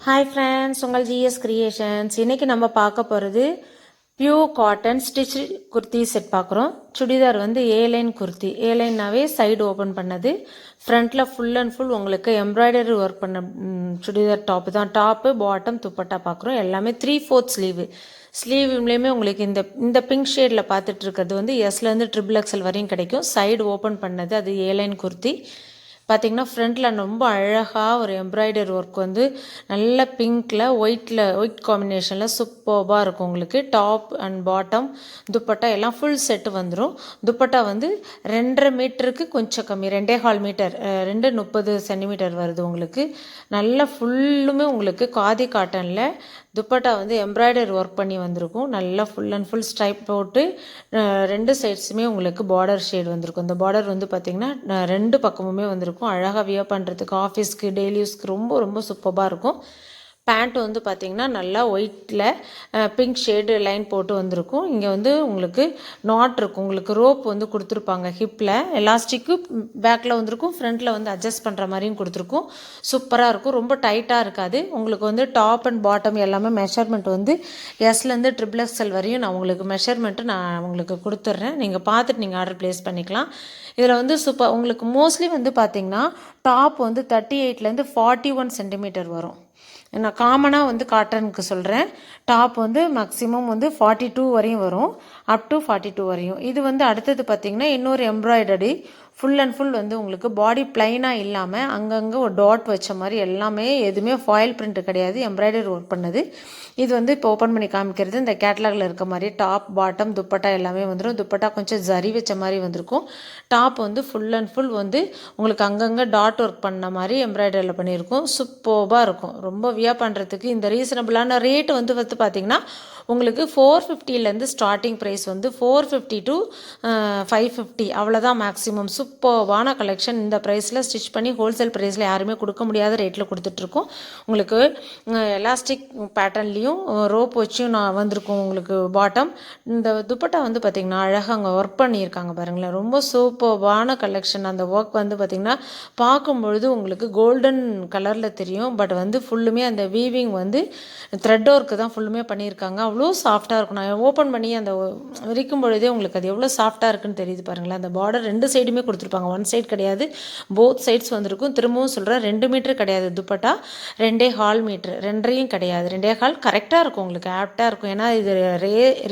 Hi friends, உங்கள் GS creations. இன்றைக்கி நம்ம பார்க்க போகிறது pure cotton stitch kurti set பார்க்குறோம். சுடிதார் வந்து ஏலைன் குர்த்தி. ஏலைன்னாவே சைடு ஓப்பன் பண்ணது, ஃப்ரண்ட்டில் ஃபுல் அண்ட் ஃபுல் உங்களுக்கு எம்ப்ராய்டரி ஒர்க் பண்ண சுடிதார் டாப்பு தான். டாப்பு பாட்டம் துப்பட்டா பார்க்குறோம். எல்லாமே 3/4 ஸ்லீவு. ஸ்லீவ்லேயுமே உங்களுக்கு இந்த பிங்க் ஷேடில் பார்த்துட்டு இருக்கிறது வந்து எஸ்லேருந்து XXL வரையும் கிடைக்கும். சைடு ஓப்பன் பண்ணது அது ஏலைன் குர்த்தி. பார்த்திங்கன்னா ஃப்ரண்ட்டில் ரொம்ப அழகாக ஒரு எம்ப்ராய்டரி ஒர்க் வந்து நல்ல பிங்க்கில் ஒயிட் காம்பினேஷனில் சூப்பர்பாக இருக்கும். உங்களுக்கு டாப் அண்ட் பாட்டம் துப்பட்டா எல்லாம் ஃபுல் செட்டு வந்துடும். துப்பட்டா வந்து 2.5 மீட்டருக்கு கொஞ்சம் கம்மி, 2.25 மீட்டர், 2.30 சென்டிமீட்டர் வருது உங்களுக்கு. நல்லா ஃபுல்லுமே உங்களுக்கு காதி காட்டனில் துப்பட்டா வந்து எம்ப்ராய்டரி ஒர்க் பண்ணி வந்திருக்கும். நல்லா ஃபுல் அண்ட் ஃபுல் ஸ்ட்ரைப் போட்டு 2 சைட்ஸுமே உங்களுக்கு பார்டர் ஷேட் வந்திருக்கும். இந்த பார்டர் வந்து பார்த்திங்கன்னா 2 பக்கமுமே வந்திருக்கும். அழகாக வியர் பண்ணுறதுக்கு, ஆஃபீஸ்க்கு, டெய்லி யூஸ்க்கு ரொம்ப ரொம்ப சூப்பராக இருக்கும். பேண்ட் வந்து பார்த்திங்கன்னா நல்லா ஒயிட்டில் பிங்க் ஷேடு லைன் போட்டு வந்திருக்கும். இங்கே வந்து உங்களுக்கு நாட் இருக்கும். உங்களுக்கு ரோப் வந்து கொடுத்துருப்பாங்க. ஹிப்பில் எலாஸ்டிக்கு பேக்கில் வந்திருக்கும். ஃப்ரண்ட்டில் வந்து அட்ஜஸ்ட் பண்ணுற மாதிரியும் கொடுத்துருக்கும். சூப்பராக இருக்கும். ரொம்ப டைட்டாக இருக்காது. உங்களுக்கு வந்து டாப் அண்ட் பாட்டம் எல்லாமே மெஷர்மெண்ட் வந்து எஸ்லேருந்து XXL வரையும் நான் உங்களுக்கு மெஷர்மெண்ட்டு நான் உங்களுக்கு கொடுத்துட்றேன். நீங்கள் பார்த்துட்டு நீங்கள் ஆர்டர் ப்ளேஸ் பண்ணிக்கலாம். இதில் வந்து சூப்பர் உங்களுக்கு மோஸ்ட்லி வந்து பார்த்திங்கன்னா டாப் வந்து 38லேருந்து 41 சென்டிமீட்டர் வரும். நான் காமனாக வந்து காட்டனுக்கு சொல்கிறேன். டாப் வந்து மேக்ஸிமம் வந்து 42 வரையும் வரும், அப் டு 42 வரையும். இது வந்து அடுத்தது பார்த்திங்கன்னா இன்னொரு எம்ப்ராய்டரி ஃபுல் அண்ட் ஃபுல் வந்து உங்களுக்கு பாடி பிளைனாக இல்லாமல் அங்கங்கே ஒரு டாட் வச்ச மாதிரி எல்லாமே, எதுவுமே ஃபாயில் பிரிண்ட் கிடையாது, எம்ப்ராய்டரி ஒர்க் பண்ணது. இது வந்து இப்போ ஓப்பன் பண்ணி காமிக்கிறது இந்த கேட்லாகில் இருக்க மாதிரி டாப் பாட்டம் துப்பட்டா எல்லாமே வந்துடும். துப்பட்டா கொஞ்சம் ஜரி வச்ச மாதிரி வந்திருக்கும். டாப் வந்து ஃபுல் அண்ட் ஃபுல் வந்து உங்களுக்கு அங்கங்கே டாட் ஒர்க் பண்ண மாதிரி எம்ப்ராய்டரியில் பண்ணியிருக்கும். சூப்பராக இருக்கும். ரொம்ப வியர் பண்ணுறதுக்கு இந்த ரீசனபிளான ரேட்டு வந்து பார்த்திங்கன்னா உங்களுக்கு 450லேருந்து ஸ்டார்டிங் ப்ரைஸ் வந்து 450 to 550 அவ்வளோதான் மேக்ஸிமம். சூப்பர்வான கலெக்ஷன். இந்த ப்ரைஸில் ஸ்டிச் பண்ணி ஹோல்சேல் ப்ரைஸில் யாருமே கொடுக்க முடியாத ரேட்டில் கொடுத்துட்ருக்கோம். உங்களுக்கு எலாஸ்டிக் பேட்டர்ன்லேயும் ரோப் வச்சும் நான் வந்திருக்கும். உங்களுக்கு பாட்டம் இந்த துப்பட்டா வந்து பார்த்திங்கன்னா அழகாக அங்கே ஒர்க் பண்ணியிருக்காங்க பாருங்களேன். ரொம்ப சூப்பர்வான கலெக்ஷன். அந்த ஒர்க் வந்து பார்த்திங்கன்னா பார்க்கும்பொழுது உங்களுக்கு கோல்டன் கலரில் தெரியும். பட் வந்து ஃபுல்லுமே அந்த வீவிங் வந்து த்ரெட் ஒர்க்கு தான் ஃபுல்லுமே பண்ணியிருக்காங்க. அவ்வளோ சாஃப்டாக இருக்கும். நான் ஓப்பன் பண்ணி அந்த விரிக்கும் பொழுதே உங்களுக்கு அது எவ்வளோ சாஃப்டாக இருக்குன்னு தெரியுது பாருங்களேன். அந்த பார்டர் 2 சைடுமே கொடுத்துருப்பாங்க. 1 சைடு கிடையாது, போத் சைட்ஸ் வந்திருக்கும். திரும்பவும் சொல்கிறேன், 2 மீட்டர் கிடையாது துப்பட்டா, 2.25 மீட்டர், 2.5 கிடையாது, 2.25 கரெக்டாக இருக்கும். உங்களுக்கு ஆப்டாக இருக்கும். ஏன்னா இது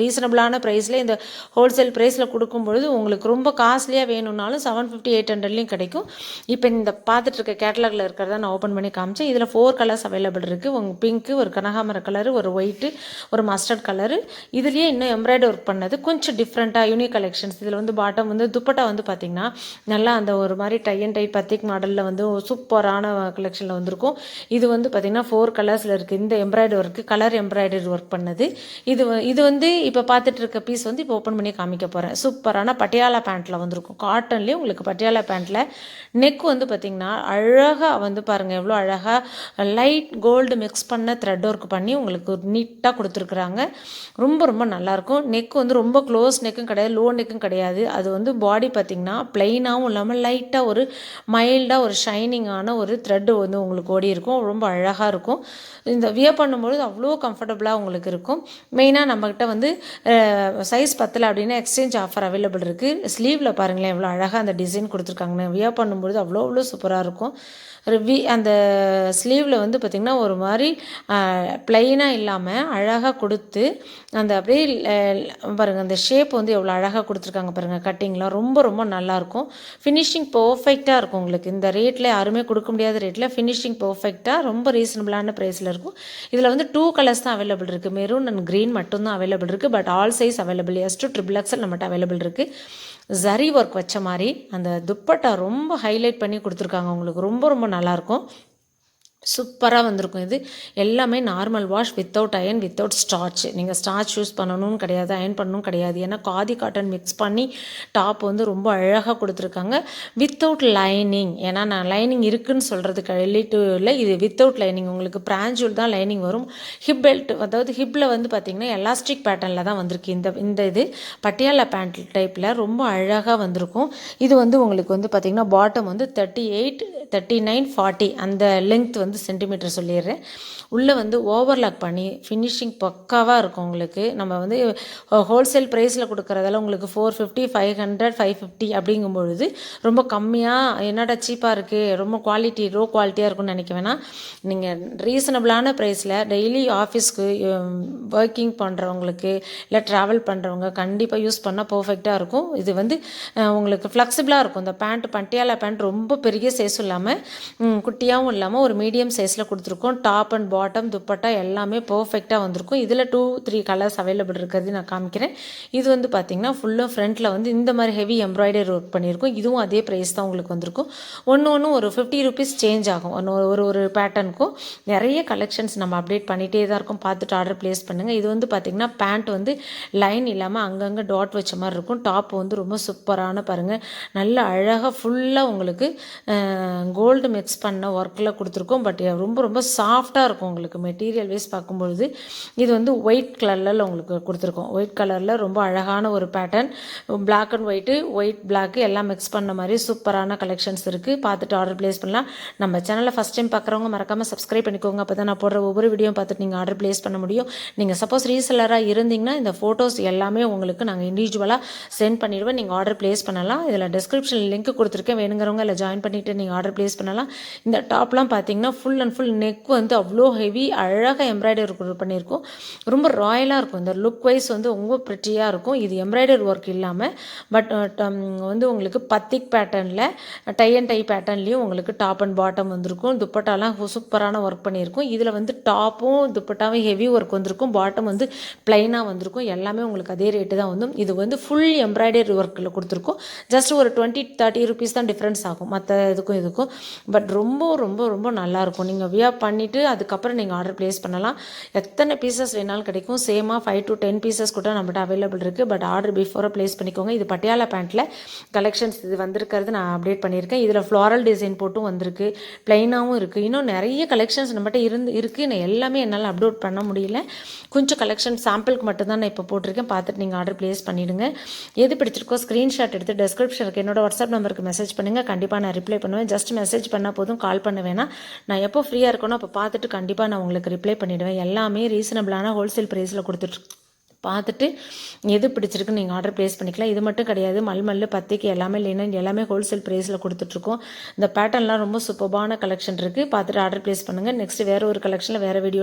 ரீசனபிளான ப்ரைஸில் இந்த ஹோல்சேல் ப்ரைஸில் கொடுக்கும்பொழுது உங்களுக்கு ரொம்ப காஸ்ட்லியாக வேணும்னாலும் 750 800லேயும் கிடைக்கும். இப்போ இந்த பார்த்துட்டு இருக்க கேட்டலாகில் இருக்கிறத நான் ஓப்பன் பண்ணி காமிச்சேன். இதில் 4 கலர்ஸ் அவைலபிள் இருக்குது. உங்கள் பிங்க்கு, ஒரு கனகாமர கலரு, ஒரு ஒயிட்டு, ஒரு மஸ்டர்ட் கலரு. இதுலேயே இன்னும் எம்ப்ராய்டரி ஒர்க் பண்ணது கொஞ்சம் டிஃப்ரெண்ட்டாக யூனிக் கலெக்ஷன்ஸ். இதில் வந்து பாட்டம் வந்து துப்பட்டா வந்து பார்த்திங்கன்னா நல்லா அந்த ஒரு மாதிரி டை அண்ட் டை பத்திக் மாடலில் வந்து சூப்பரான கலெக்ஷனில் வந்திருக்கும். இது வந்து பார்த்திங்கன்னா 4 கலர்ஸில் இருக்குது. இந்த embroidery work colour embroidery work பண்ணது. இது வந்து இப்போ பார்த்துட்டு இருக்க பீஸ் வந்து இப்போ ஓப்பன் பண்ணி காமிக்க போகிறேன். சூப்பரான பட்டியாலா பேண்ட்டில் வந்திருக்கும். காட்டன்லேயும் உங்களுக்கு பட்டியாலா பேண்ட்டில் நெக் வந்து பார்த்திங்கன்னா அழகாக வந்து பாருங்கள் எவ்வளோ அழகாக லைட் கோல்டு மிக்ஸ் பண்ண த்ரெட் ஒர்க் பண்ணி உங்களுக்கு நீட்டாக கொடுத்துருக்குறாங்க. ரொம்ப ரொம்ப நல்லாயிருக்கும். நெக் வந்து ரொம்ப க்ளோஸ் நெக்கும் கிடையாது, லோ நெக்கும் கிடையாது. அது வந்து பாடி பார்த்திங்கன்னா ப்ளைனாகவும் இல்லாமல் லைட்டாக ஒரு மைல்டாக ஒரு ஷைனிங்கான ஒரு த்ரெட்டு வந்து உங்களுக்கு ஓடி இருக்கும். ரொம்ப அழகாக இருக்கும். இந்த வியர் பண்ணும்பொழுது அவ்வளோ கம்ஃபர்டபுளாக உங்களுக்கு இருக்கும். மெயினாக நம்மக்கிட்ட வந்து சைஸ் 10 அப்படின்னா எக்ஸ்சேஞ்ச் ஆஃபர் அவைலபிள் இருக்குது. ஸ்லீவில் பாருங்களேன் எவ்வளோ அழகாக அந்த டிசைன் கொடுத்துருக்காங்கன்னு. வியர் பண்ணும்பொழுது அவ்வளோ சூப்பராக இருக்கும். அந்த ஸ்லீவில் வந்து பார்த்திங்கன்னா ஒரு மாதிரி ப்ளைனாக இல்லாமல் அழகாக கொடுத்து அந்த அப்படியே பாருங்கள் அந்த ஷேப் வந்து எவ்வளோ அழகாக கொடுத்துருக்காங்க பாருங்கள். கட்டிங்லாம் ரொம்ப ரொம்ப நல்லாயிருக்கும். ஃபினிஷிங் பர்ஃபெக்டாக இருக்கும். உங்களுக்கு இந்த ரேட்டில் யாருமே கொடுக்க முடியாத ரேட்டில் ஃபினிஷிங் பர்ஃபெக்டாக ரொம்ப ரீசனபிளான ப்ரைஸில் இருக்கும். இதில் வந்து 2 கலர்ஸ் தான் அவைலபிள் இருக்குது. மெரூன் அண்ட் க்ரீன் மட்டும்தான் அவைலபிள் இருக்குது. But all size available, S to XXL நம்மகிட்ட அவைலபிள் இருக்குது. ஜரி ஒர்க் வச்ச மாதிரி அந்த துப்பட்டா ரொம்ப ஹைலைட் பண்ணி கொடுத்துருக்காங்க. உங்களுக்கு ரொம்ப ரொம்ப நல்லாயிருக்கும். சூப்பராக வந்திருக்கும். இது எல்லாமே normal wash, without iron, without starch. நீங்கள் ஸ்டார்ச் யூஸ் பண்ணணும்னு கிடையாது, அயன் பண்ணணும் கிடையாது. ஏன்னா காதி காட்டன் மிக்ஸ் பண்ணி டாப் வந்து ரொம்ப அழகாக கொடுத்துருக்காங்க. Without lining. ஏன்னா நான் லைனிங் இருக்குதுன்னு சொல்கிறதுக்கு இல்லை, இது வித்தவுட் லைனிங். உங்களுக்கு பிராஞ்சூல் தான் லைனிங் வரும். ஹிப் பெல்ட், அதாவது ஹிப்பில் வந்து பார்த்திங்கன்னா எலாஸ்டிக் பேட்டர்னில் தான் வந்திருக்கு. இந்த இது பட்டியாலா பேண்ட் டைப்பில் ரொம்ப அழகாக வந்திருக்கும். இது வந்து உங்களுக்கு வந்து பார்த்திங்கன்னா பாட்டம் வந்து 38 39-40 அந்த லென்த் வந்து சென்டிமீட்டர் சொல்லிடுறேன். உள்ளே வந்து ஓவர்லாக் பண்ணி ஃபினிஷிங் பக்காவாக இருக்கும் உங்களுக்கு. நம்ம வந்து ஹோல்சேல் ப்ரைஸில் கொடுக்குறதால உங்களுக்கு 450, 500, 550 அப்படிங்கும்பொழுது ரொம்ப கம்மியாக என்னடா சீப்பாக இருக்குது, ரொம்ப குவாலிட்டி லோ குவாலிட்டியாக இருக்கும்னு நினைக்க வேணாம். நீங்கள் ரீசனபிளான ப்ரைஸில் டெய்லி ஆஃபீஸ்க்கு ஒர்க்கிங் பண்ணுறவங்களுக்கு இல்லை ட்ராவல் பண்ணுறவங்க கண்டிப்பாக யூஸ் பண்ணால் பர்ஃபெக்டாக இருக்கும். இது வந்து உங்களுக்கு ஃப்ளெக்சிபிளாக இருக்கும். இந்த பேண்ட் பட்டியாலா பேண்ட் ரொம்ப பெரிய சைஸும் இல்லாமல் குட்டியாகவும் இல்லாமல் ஒரு மீடியம் சைஸில் கொடுத்துருக்கோம். டாப் அண்ட் பாட்டம் துப்பட்டா எல்லாமே பர்ஃபெக்டாக வந்திருக்கும். இதில் 2-3 கலர்ஸ் அவைலபிள் இருக்கிறது நான் காமிக்கிறேன். இது வந்து பார்த்திங்கன்னா ஃபுல்லும் ஃப்ரண்ட்டில் வந்து இந்த மாதிரி ஹெவி எம்ப்ராய்டரி ஒர்க் பண்ணியிருக்கும். இதுவும் அதே ப்ரைஸ் தான் உங்களுக்கு வந்திருக்கும். ஒன்று ஒரு 50 rupees சேஞ்ச் ஆகும். ஒரு பேட்டர்னுக்கும் நிறைய கலெக்ஷன்ஸ் நம்ம அப்டேட் பண்ணிகிட்டே தான் இருக்கும். பார்த்துட்டு ஆர்டர் ப்ளேஸ் பண்ணுங்கள். இது வந்து பார்த்திங்கன்னா பேண்ட் வந்து லைன் இல்லாமல் அங்கங்கே டாட் வச்ச மாதிரி இருக்கும். டாப் வந்து ரொம்ப சூப்பரான பாருங்கள், நல்ல அழகாக ஃபுல்லாக உங்களுக்கு கோல்டு மிக்ஸ் பண்ண ஒர்க்கில் கொடுத்துருக்கோம். பட் ரொம்ப ரொம்ப சாஃப்டாக இருக்கும் உங்களுக்கு மெட்டீரியல் வைஸ் பார்க்கும்பொழுது. இது வந்து ஒயிட் கலரில் உங்களுக்கு கொடுத்துருக்கோம். ஒயிட் கலரில் ரொம்ப அழகான ஒரு pattern, black and white, white black எல்லாம் மிக்ஸ் பண்ண மாதிரி சூப்பரான கலெக்ஷன்ஸ் இருக்குது. பார்த்துட்டு ஆர்டர் ப்ளேஸ் பண்ணலாம். நம்ம சேனலை ஃபஸ்ட் டைம் பார்க்குறவங்க மறக்காமல் சப்ஸ்கிரைப் பண்ணிக்கோங்க. அப்போ தான் நான் போடுற ஒவ்வொரு வீடியோ பார்த்துட்டு நீங்கள் ஆர்டர் ப்ளேஸ் பண்ண முடியும். நீங்கள் சப்போஸ் ரீசெல்லராக இருந்தீங்கன்னா இந்த ஃபோட்டோஸ் எல்லாமே உங்களுக்கு நாங்கள் இண்டிவிஜுவலாக சென்ட் பண்ணிடுவேன். நீங்கள் ஆர்டர் ப்ளேஸ் பண்ணலாம். இதில் டிஸ்கிரிப்ஷனில் லிங்க் கொடுத்துருக்கேன். வேணுங்கிறவங்க இல்லை ஜாயின் பண்ணிவிட்டு நீங்கள் ஆர்டர் ப்ளேஸ் பண்ணலாம். இந்த டாப்லாம் பார்த்தீங்கன்னா ஃபுல் அண்ட் ஃபுல் நெக் வந்து அவ்வளோ ஹெவி அழகாக எம்ப்ராய்டரி பண்ணியிருக்கும். ரொம்ப ராயலாக இருக்கும். இந்த லுக் வைஸ் வந்து ரொம்ப ப்ரிட்டியாக இருக்கும். இது எம்ப்ராய்டரி ஒர்க் இல்லாமல் பட் வந்து உங்களுக்கு பத்திக் பேட்டர்னில் டை அண்ட் டை பேட்டர்ன்லேயும் உங்களுக்கு டாப் அண்ட் பாட்டம் வந்திருக்கும். துப்பட்டாலாம் சூப்பரான ஒர்க் பண்ணியிருக்கும். இதில் வந்து டாப்பும் துப்பட்டாவும் ஹெவி ஒர்க் வந்திருக்கும். பாட்டம் வந்து பிளைனாக வந்திருக்கும். எல்லாமே உங்களுக்கு அதே ரேட்டு தான் வந்து. இது வந்து ஃபுல் எம்ப்ராய்டரி ஒர்க்கில் கொடுத்துருக்கோம். ஜஸ்ட் ஒரு 20-30 rupees தான் டிஃப்ரென்ஸ் ஆகும் மற்ற இதுக்கும். பட் ரொம்ப ரொம்ப ரொம்ப நல்லாயிருக்கும். நீங்கள் வியர் பண்ணிவிட்டு அதுக்கப்புறம் நீங்கள் ஆர்டர் ப்ளேஸ் பண்ணலாம். எத்தனை பீசஸ் வேணாலும் கிடைக்கும். சேமாக 5 to 10 பீசஸ் கூட நம்மகிட்ட அவைலபிள் இருக்குது. பட் ஆர்டர் பிஃபோராக ப்ளேஸ் பண்ணிக்கோங்க. இது பட்டியாலா பேண்ட்டில் கலெக்ஷன்ஸ் இது வந்திருக்கிறது நான் அப்டேட் பண்ணியிருக்கேன். இதில் ஃப்ளாரல் டிசைன் போட்டும் வந்திருக்கு, ப்ளைனாகவும் இருக்குது. இன்னும் நிறைய கலெக்ஷன்ஸ் நம்மகிட்ட இருக்குது. நான் எல்லாமே என்னால் அப்லோட் பண்ண முடியல. கொஞ்சம் கலெக்ஷன் சாம்பிளுக்கு மட்டும்தான் நான் இப்போ போட்டிருக்கேன். பார்த்துட்டு நீங்கள் ஆர்டர் ப்ளேஸ் பண்ணிவிடுங்க. எது பிடிச்சிருக்கோ ஸ்க்ரீன்ஷாட் எடுத்து டிஸ்கிரிப்ஷனுக்கு என்னோட வாட்ஸ்அப் நம்பருக்கு மெசேஜ் பண்ணுங்கள். கண்டிப்பாக நான் ரிப்ளை பண்ணுவேன். ஜஸ்ட் மெசேஜ் பண்ணால் போதும், கால் பண்ண வேணாம். நான் எப்போ ஃப்ரீயாக இருக்கணும் அப்போ பார்த்துட்டு கண்டிப்பாக நான் உங்களுக்கு ரிப்ளை பண்ணிவிடுவேன். எல்லாமே ரீசனபிளான ஹோல்சேல் ப்ரைஸில் கொடுத்துட்டு பார்த்துட்டு எது பிடிச்சிருக்குன்னு நீங்கள் ஆர்டர் ப்ளேஸ் பண்ணிக்கலாம். இது மட்டும் கிடையாது, மல்மல் பத்திக்கு எல்லாமே லினன் எல்லாமே ஹோல்சேல் ப்ரைஸில் கொடுத்துட்ருக்கோம். இந்த பேட்டர்ன்லாம் ரொம்ப சூப்பரான கலெக்ஷன் இருக்குது. பார்த்துட்டு ஆர்டர் ப்ளேஸ் பண்ணுங்கள். நெக்ஸ்ட் வேறு ஒரு கலெக்ஷனில் வேறு வீடியோ